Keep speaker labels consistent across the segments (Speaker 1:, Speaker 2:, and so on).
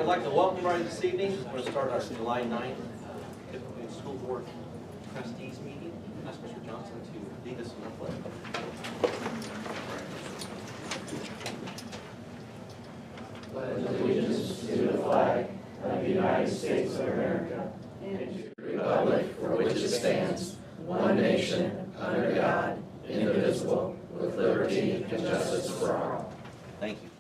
Speaker 1: I'd like to welcome everybody this evening. We're going to start our July 9th Tipton School Board Trustees meeting. Ask Mr. Johnson to lead us in the pledge.
Speaker 2: Pledge allegiance to the flag of the United States of America and to the republic for which it stands, one nation, under God, indivisible, with liberty and justice for all.
Speaker 1: Thank you.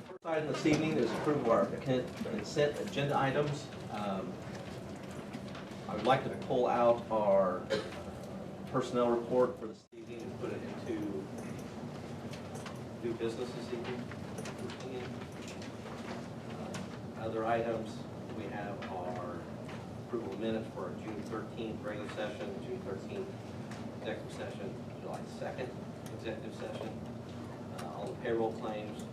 Speaker 1: First item this evening is approval of our consent agenda items. I would like to pull out our personnel report for this evening and put it into new business this evening. Other items, we have our approval of minutes for our June 13th regular session, June 13th executive session, July 2nd executive session, all the payroll claims,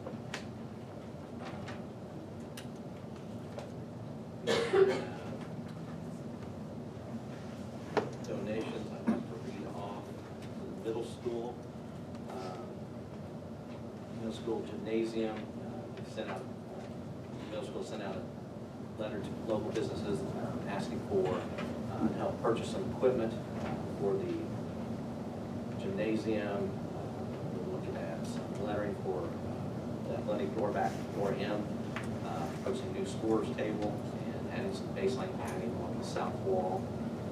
Speaker 1: donations. I'd like to read off the middle school gymnasium. We sent out middle school sent out a letter to local businesses asking for help purchase some equipment for the gymnasium. We're looking at some lettering for the athletic door back door M, purchasing new scores table, and adding some baseline padding along the south wall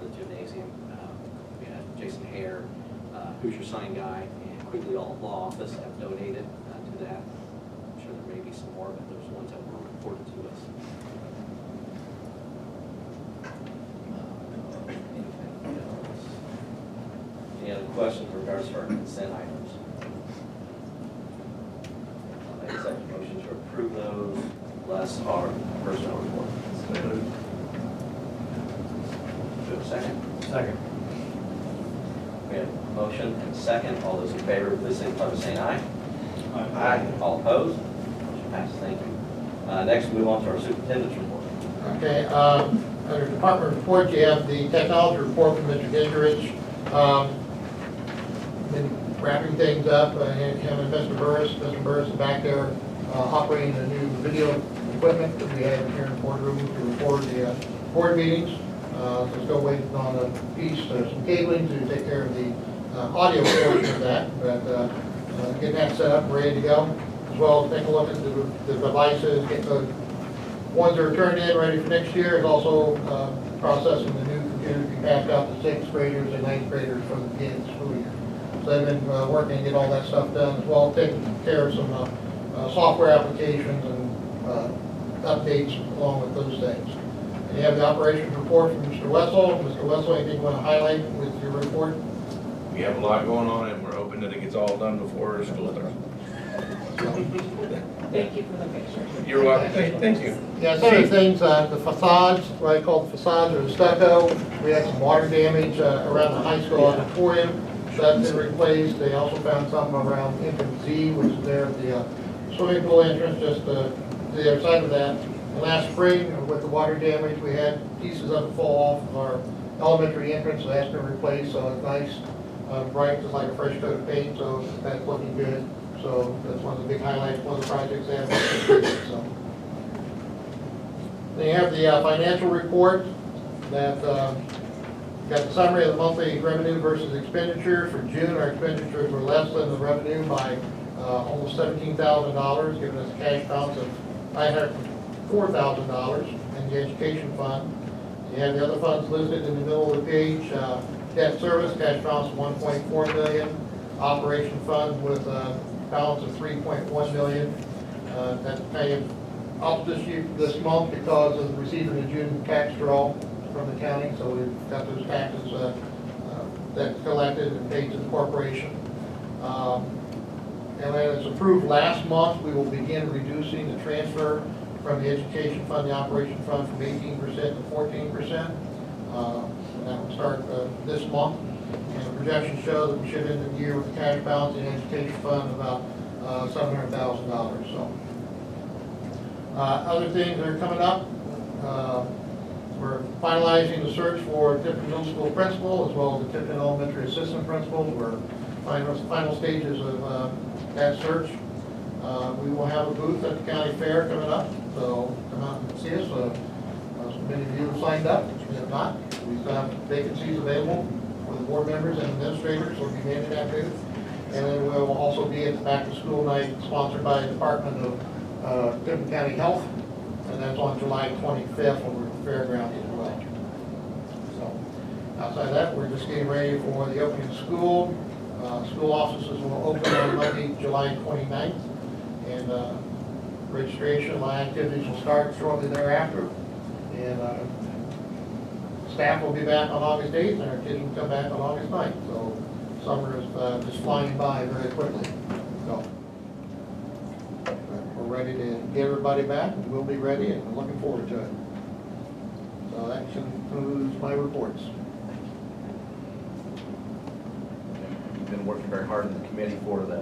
Speaker 1: of the gymnasium. We had Jason Hare, who's your sign guy, and Quigley Law Office have donated to that. I'm sure there may be some more, but those ones that were reported to us. Anything else? Any other questions in regards to our consent items? I guess I have a motion to approve those, less our personnel report. Do we have a second?
Speaker 3: Second.
Speaker 1: We have a motion and a second. All those in favor, please signify by saying aye.
Speaker 3: Aye.
Speaker 1: All opposed? Motion passes. Thank you. Next, move on to our superintendent's report.
Speaker 4: Okay, under department report, you have the technology report from Mr. Gingerich. Been wrapping things up, him and Mr. Burris is back there operating the new video equipment that we have here in the boardroom to record the board meetings. So still waiting on a piece, some cabling to take care of the audio portion of that, but getting that set up and ready to go. As well as take a look at the devices, get the ones that are turned in ready for next year, and also processing the new computers we passed out to 6th graders and 9th graders for the beginning of the school year. So they've been working to get all that stuff done, as well as taking care of some software applications and updates along with those things. And you have the operations report from Mr. Wessel. Mr. Wessel, anything you want to highlight with your report?
Speaker 3: We have a lot going on, and we're hoping that it gets all done before school starts.
Speaker 5: Thank you for the picture.
Speaker 3: You're welcome. Thank you.
Speaker 4: Yeah, some of the things, the facades, what I call the facades or the stucco, we had some water damage around the high school auditorium. That's been replaced. They also found some around entrance Z, which is there at the swimming pool entrance, just to the other side of that. And last spring, with the water damage, we had pieces of it fall off of our elementary entrance, so that's been replaced. So it's nice, bright, just like a fresh coat of paint, so that's looking good. So that's one of the big highlights, one of the projects they have. So. Then you have the financial report that got the summary of the monthly revenue versus expenditures. For June, our expenditures were less than the revenue by almost $17,000, giving us a cash balance of $904,000 in the education fund. You have the other funds listed in the middle of the page. Debt service, cash balance of $1.4 million. Operation fund with a balance of $3.1 million. That's kind of up this month because of receiving the June tax draw from the county. So we've got those taxes that's collected and paid to the corporation. And then it's approved last month, we will begin reducing the transfer from the education fund, the operation fund, from 18% to 14%. And that will start this month. And the projections show that we should end the year with a cash balance in the education fund of about $700,000. So, other things that are coming up, we're finalizing the search for Tipton Middle School principal as well as the Tipton Elementary assistant principals. We're final stages of that search. We will have a booth at the county fair coming up, so come out and see us. Many of you have signed up. If not, we still have vacancies available for the board members and administrators, so be manning that booth. And then we'll also be at the back to school night sponsored by the Department of Tipton County Health, and that's on July 25th over at the fairgrounds as well. So outside of that, we're just getting ready for the opening of school. School offices will open on Monday, July 29th, and registration, my activities will start shortly thereafter. And staff will be back on August 8th, and our kids will come back on August 9th. So summer is just flying by very quickly. So we're ready to get everybody back, and we'll be ready, and we're looking forward to it. So that concludes my reports.
Speaker 1: You've been working very hard in the committee for the,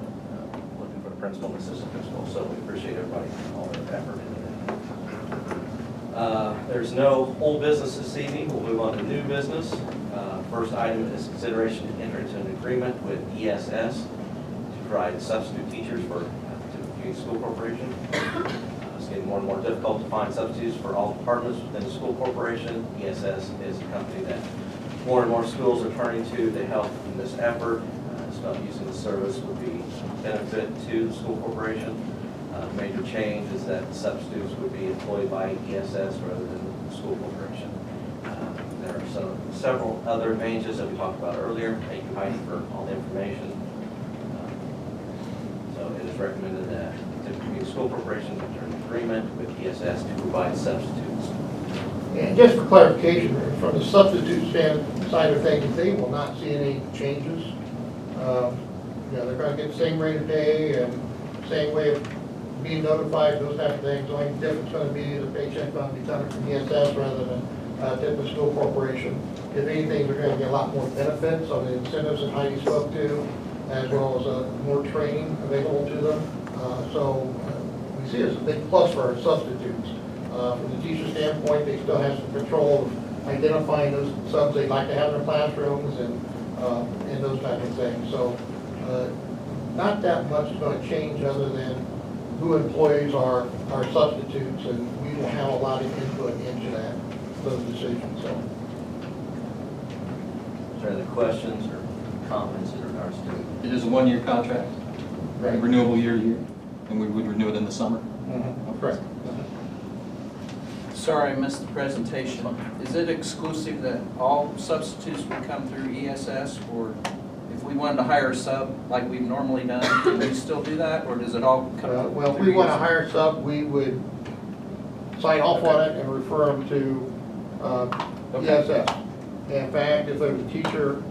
Speaker 1: looking for the principal and assistant principal, so we appreciate everybody, all their effort into that. There's no old business this evening. We'll move on to new business. First item is consideration to enter into an agreement with ESS to provide substitute teachers for Tipton Community School Corporation. It's getting more and more difficult to find substitutes for all departments within the school corporation. ESS is a company that more and more schools are turning to help in this effort. Using the service would be a benefit to the school corporation. Major change is that the substitutes would be employed by ESS rather than the school corporation. There are several other advantages that we talked about earlier. Thank you, Heidi, for all the information. So it is recommended that the Tipton Community School Corporation enter an agreement with ESS to provide substitutes.
Speaker 4: And just for clarification, from the substitute side of things, they will not see any changes. They're going to get the same rate of pay and same way of being notified, those type of things. The only difference is going to be the paycheck going to be coming from ESS rather than Tipton School Corporation. If anything, they're going to get a lot more benefits on the incentives that Heidi spoke to, as well as more training available to them. We see it as a big plus for our substitutes. From the teacher standpoint, they still have some control of identifying those subs they'd like to have in their classrooms and those type of things. So not that much is going to change other than who employees are substitutes, and we will have a lot of input into those decisions. So,
Speaker 1: Is there any questions or comments in regards to it?
Speaker 2: It is a one-year contract,
Speaker 4: right.
Speaker 2: renewable year to year, and we would renew it in the summer.
Speaker 4: Mm-hmm. Correct.
Speaker 5: Sorry, I missed the presentation. Is it exclusive that all substitutes would come through ESS, or if we wanted to hire a sub like we've normally done, can we still do that, or does it all come
Speaker 4: Well, if
Speaker 5: through
Speaker 4: we want to
Speaker 5: ESS?
Speaker 4: hire a sub, we would sign off on it and refer them to ESS. In fact, if there's a teacher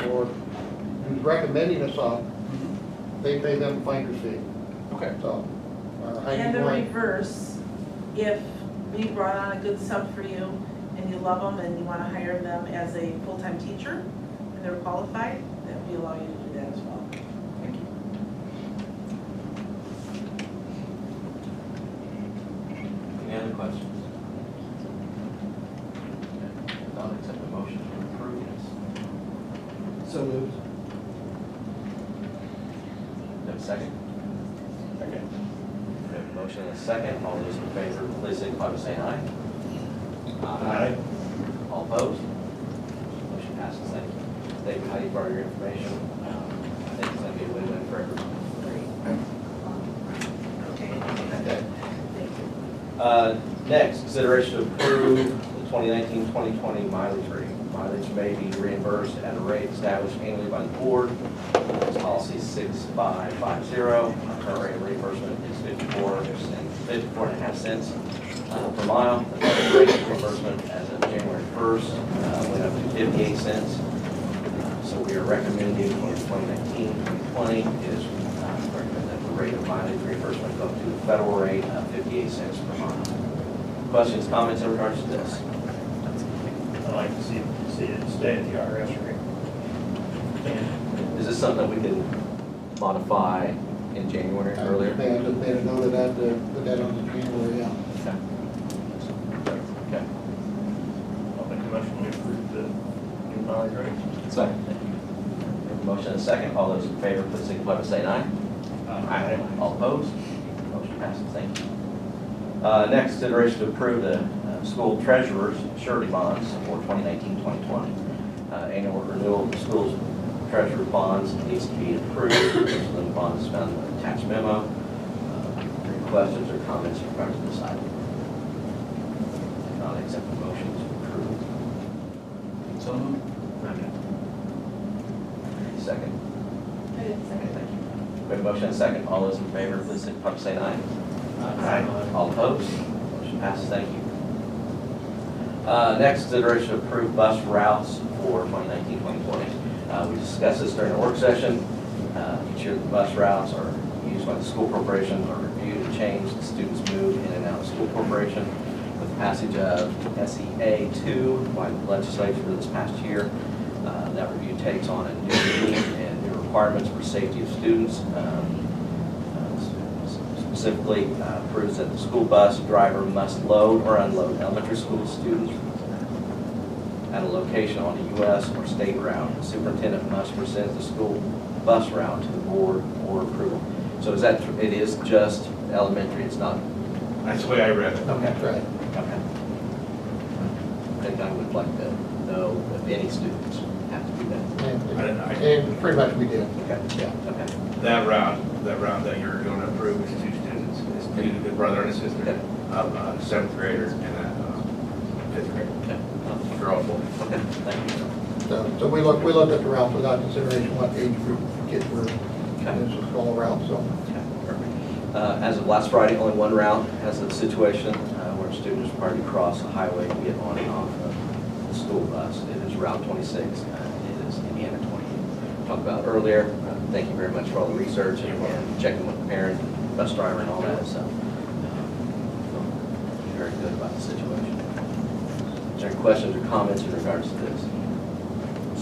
Speaker 4: or who's recommending a sub, they pay them a finder's fee.
Speaker 5: Okay.
Speaker 4: So,
Speaker 6: And the reverse, if we brought on a good sub for you and you love them and you want to hire them as a full-time teacher and they're qualified, then we allow you to do that as well.
Speaker 5: Thank you.
Speaker 1: Any other questions? I'll accept the motion to approve this.
Speaker 4: So moved.
Speaker 1: Do you have a second?
Speaker 3: Okay.
Speaker 1: We have a motion and a second. All those in favor, please signify by saying aye.
Speaker 3: Aye.
Speaker 1: All opposed? Motion passes. Thank you. Thank you, Heidi, for your information. I think it's going to be a win-win for everyone. Okay. Next, consideration to approve the 2019-2020 mileage rate. Mileage may be reimbursed at a rate established annually by the board. It's policy 6550. Our current rate of reimbursement is 54.5 cents per mile. The budget rate of reimbursement as of January 1st went up to 58 cents. So we are recommending for 2019-2020 is recommend that the rate of mileage reimbursement go up to the federal rate of 58 cents per mile. Questions, comments in regards to this?
Speaker 7: I'd like to see it stay at the IRS rate.
Speaker 1: Is this something that we can modify in January earlier?
Speaker 4: I just made a note of that to put that on the January, yeah.
Speaker 1: Okay. Okay.
Speaker 7: I'll make a motion to approve the new mileage rate.
Speaker 2: Second.
Speaker 1: Thank you. Motion and a second. All those in favor, please signify by saying aye. Aye. All opposed? Motion passes. Thank you. Next, consideration to approve the school treasurer's surety bonds for 2019-2020. Annual renewal of the school's treasurer bonds needs to be approved. The bond is found in the attached memo. Any questions or comments in regards to this item? If not, accept the motion to approve.
Speaker 5: So moved.
Speaker 1: Second. Okay, thank you. We have a motion and a second. All those in favor, please signify by saying aye.
Speaker 7: Aye.
Speaker 1: All opposed? Motion passes. Thank you. Next, consideration to approve bus routes for 2019-2020. We discussed this during the work session. Each year, the bus routes are used by the school corporation, are reviewed and changed. The students move in and out of school corporation. With the passage of SEA 2 by the legislature this past year, that review takes on a new meaning and new requirements for safety of students. Specifically, proves that the school bus driver must load or unload elementary school students at a location on a U.S. or state route. The superintendent must present the school bus route to the board for approval. So is that, it is just elementary, it's not?
Speaker 3: That's the way I read it.
Speaker 1: Okay.
Speaker 4: That's right.
Speaker 1: Okay. I think I would like to know if any students have to do that.
Speaker 4: And pretty much we did.
Speaker 1: Okay.
Speaker 4: Yeah.
Speaker 1: Okay.
Speaker 3: That route that you're going to approve is 2 students. It's the brother and a sister
Speaker 1: Okay.
Speaker 3: of a 7th grader and a 5th grader.
Speaker 1: Okay.
Speaker 3: They're all boys.
Speaker 1: Okay, thank you.
Speaker 4: So we looked at the route without consideration what age group kids were.
Speaker 1: Okay.
Speaker 4: This was all route, so.
Speaker 1: Okay, perfect. As of last Friday, only one route has a situation where students are required to cross the highway to get on and off of the school bus. It is Route 26. It is Indiana 28. Talked about earlier. Thank you very much for all the research and checking with the parent, bus driver, and all that. So, feel very good about the situation. Is there any questions or comments in regards to this?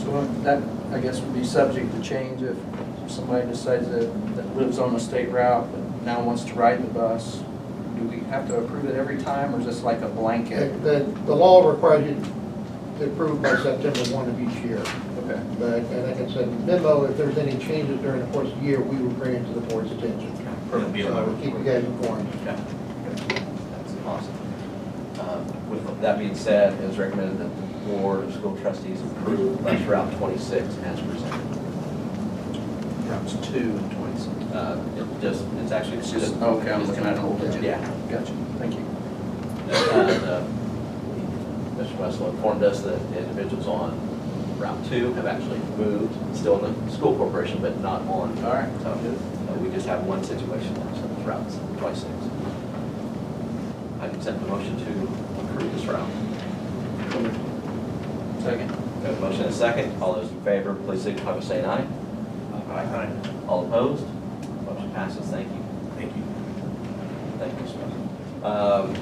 Speaker 5: So that, I guess, would be subject to change if somebody decides that lives on the state route but now wants to ride the bus. Do we have to approve it every time, or is this like a blanket?
Speaker 4: The law requires you to approve by September 1 of each year.
Speaker 5: Okay.
Speaker 4: But, and like I said, memo, if there's any changes during the course of the year, we will bring it to the board's attention.
Speaker 3: It'll be a
Speaker 4: So
Speaker 3: letter.
Speaker 4: we'll keep you guys informed.
Speaker 1: Okay. That's awesome. With that being said, it is recommended that the Board of School Trustees approve bus route 26 as presented.
Speaker 5: Routes 2 and 26.
Speaker 1: It's actually
Speaker 5: It's just, okay, I'm looking at an old agenda.
Speaker 1: Yeah.
Speaker 5: Gotcha, thank you.
Speaker 1: Mr. Wessel informed us that the individuals on Route 2 have actually moved, still in the school corporation, but not on.
Speaker 5: All right.
Speaker 1: So we just have one situation now, so it's Route 26. I can accept the motion to approve this route.
Speaker 5: Second.
Speaker 1: We have a motion and a second. All those in favor, please signify by saying aye.
Speaker 3: Aye.
Speaker 1: All opposed? Motion passes. Thank you.
Speaker 3: Thank you.
Speaker 1: Thank you, Mr. President.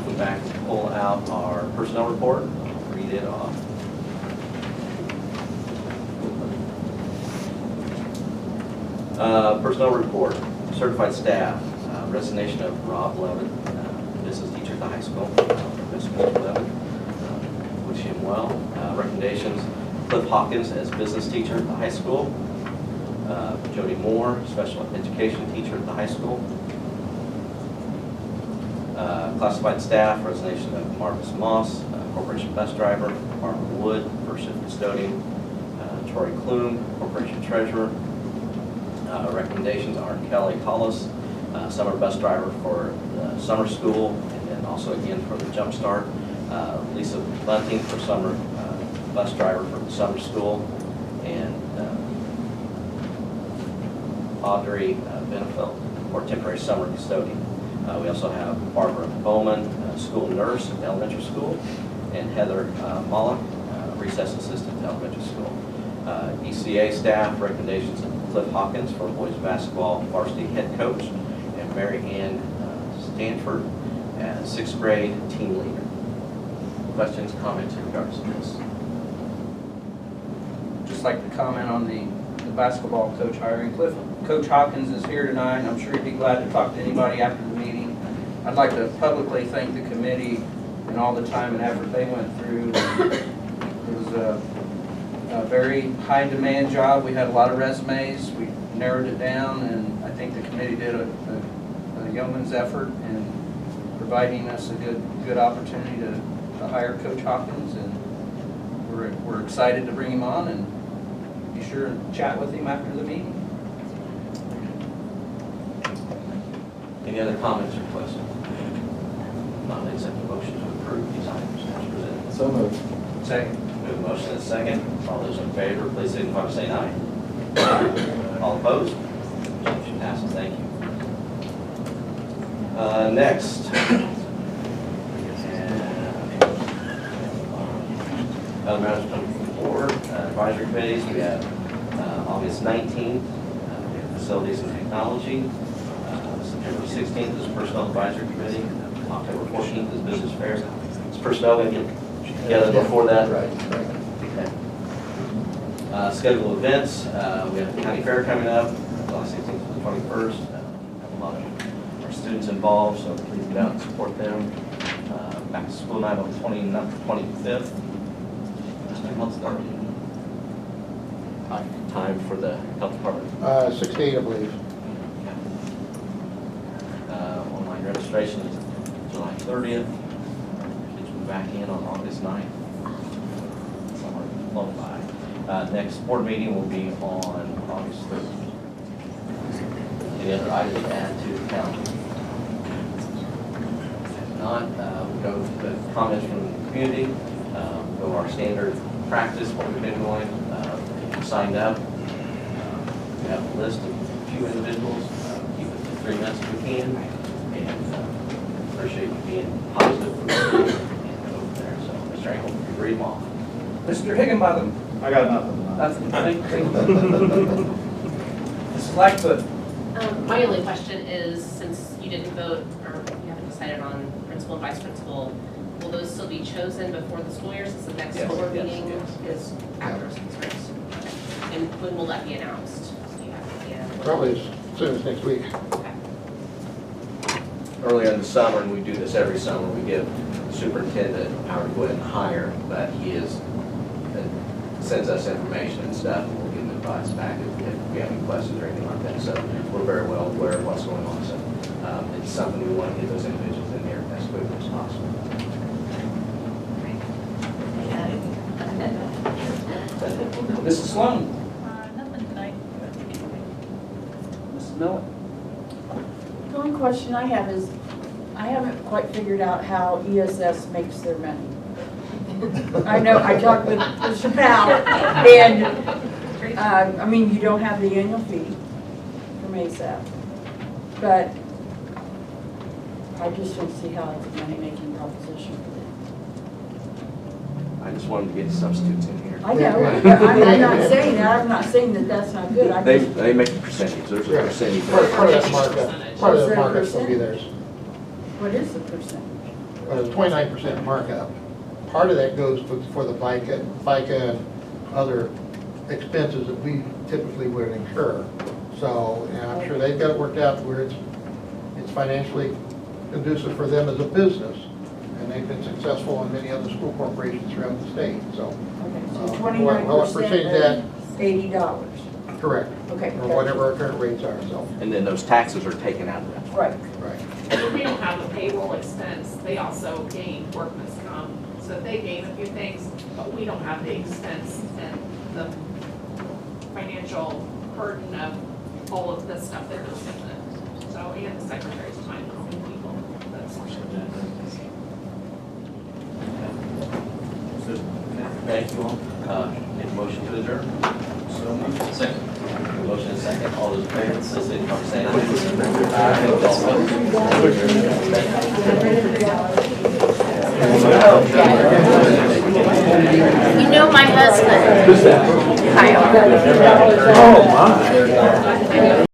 Speaker 1: Go back and pull out our personnel report. I'll read it off. Personnel report. Certified staff. Resignation of Rob Levin, business teacher at the high school. Mr. Levin. Wish him well. Recommendations. Cliff Hawkins as business teacher at the high school. Jody Moore, special education teacher at the high school. Classified staff, resignation of Marcus Moss, corporation bus driver. Barbara Wood, first shift custodian. Troy Klum, corporation treasurer. Recommendations are Kelly Collis, summer bus driver for the summer school, and then also again for the Jump Start. Lisa Bunting for summer bus driver for the summer school, and Audrey Benefeld for temporary summer custodian. We also have Barbara Bowman, school nurse at the elementary school, and Heather Mollick, recess assistant at elementary school. ECA staff recommendations of Cliff Hawkins for boys basketball varsity head coach, and Mary Ann Stanford as 6th grade team leader. Questions, comments in regards to this?
Speaker 5: Just like to comment on the basketball coach hiring. Coach Hawkins is here tonight, and I'm sure he'd be glad to talk to anybody after the meeting. I'd like to publicly thank the committee and all the time and effort they went through. It was a very high demand job. We had a lot of resumes. We narrowed it down, and I think the committee did a yeoman's effort in providing us a good opportunity to hire Coach Hawkins, and we're excited to bring him on, and be sure and chat with him after the meeting.
Speaker 1: Any other comments or questions? Not accept the motion to approve these items as presented.
Speaker 2: So moved.
Speaker 5: Second.
Speaker 1: We have a motion and a second. All those in favor, please signify by saying aye. All opposed? Motion passes. Thank you. Next. Other matters coming before advisory committees. We have August 19th, we have facilities and technology. September 16th is personnel advisory committee. October 14th is business affairs. Is personnel going to get together before that?
Speaker 4: Right.
Speaker 1: Okay. Scheduled events. We have the county fair coming up, July 16th to the 21st. Have a lot of our students involved, so please get out and support them. Back to school night on the 25th. Month's started. Time for the health department.
Speaker 4: 6 to 8, I believe.
Speaker 1: Online registration is July 30th. Kids will be back in on August 9th. Somewhere flown by. Next board meeting will be on August 3rd. Any other items to add to the calendar? If not, we'll go to the comments from the community. Go to our standard practice, what we've been doing. If you signed up, we have a list of a few individuals. Keep it to 3 minutes if we can. And appreciate you being positive and go from there. So, Mr. Engel, if you read them off.
Speaker 5: Mr. Higginbotham.
Speaker 7: I got nothing.
Speaker 5: Nothing. Mrs. Lightfoot.
Speaker 8: My only question is, since you didn't vote, or you haven't decided on principal and vice principal, will those still be chosen before the school year, since the next
Speaker 1: Yes,
Speaker 8: board
Speaker 1: yes,
Speaker 8: meeting
Speaker 1: yes.
Speaker 8: is after Christmas? And when will that be announced? Do you have any idea?
Speaker 4: Probably as soon as next week.
Speaker 8: Okay.
Speaker 1: Earlier in the summer, and we do this every summer, we give the superintendent power to go ahead and hire, but he sends us information and stuff, and we'll give him advice back if we have any questions or anything like that. So we're very well aware of what's going on. So it's something we want to get those individuals in there as quickly as possible.
Speaker 5: Mrs. Sloan.
Speaker 9: Nothing tonight.
Speaker 5: Mrs. Miller.
Speaker 9: The only question I have is, I haven't quite figured out how ESS makes their money. I know, I talked with Mr. Powell, and, I mean, you don't have the annual fee from ASAP, but I just don't see how it's a money-making proposition for them.
Speaker 1: I just wanted to get substitutes in here.
Speaker 9: I know, I'm not saying that, I'm not saying that that's not good, I just,
Speaker 1: They make a percentage. There's a percentage.
Speaker 4: Part of that markup, part of the markup's going to be theirs.
Speaker 9: what is the percentage?
Speaker 4: 29% markup. Part of that goes for the FICA and other expenses that we typically would incur. So, and I'm sure they've got it worked out where it's financially conducive for them as a business. And they've been successful in many other school corporations throughout the state, so.
Speaker 9: Okay, so
Speaker 4: Well, I percentage that.
Speaker 9: 29% $80.
Speaker 4: Correct.
Speaker 9: Okay.
Speaker 4: Or whatever our current rates are, so.
Speaker 1: And then those taxes are taken out of that.
Speaker 9: Right.
Speaker 4: Right.
Speaker 10: We don't have a payroll expense, they also gain workman's comp, so they gain a few things, but we don't have the expense and the financial burden of all of this stuff they're just in it. So, and the secretary's time, how many people, that's.
Speaker 1: Thank you all. Make a motion to adjourn.
Speaker 5: So moved.
Speaker 1: Second. Motion is second. All those in favor, please signify by saying
Speaker 8: You know my husband.
Speaker 2: Who's that?
Speaker 8: Kyle.
Speaker 2: Oh, my.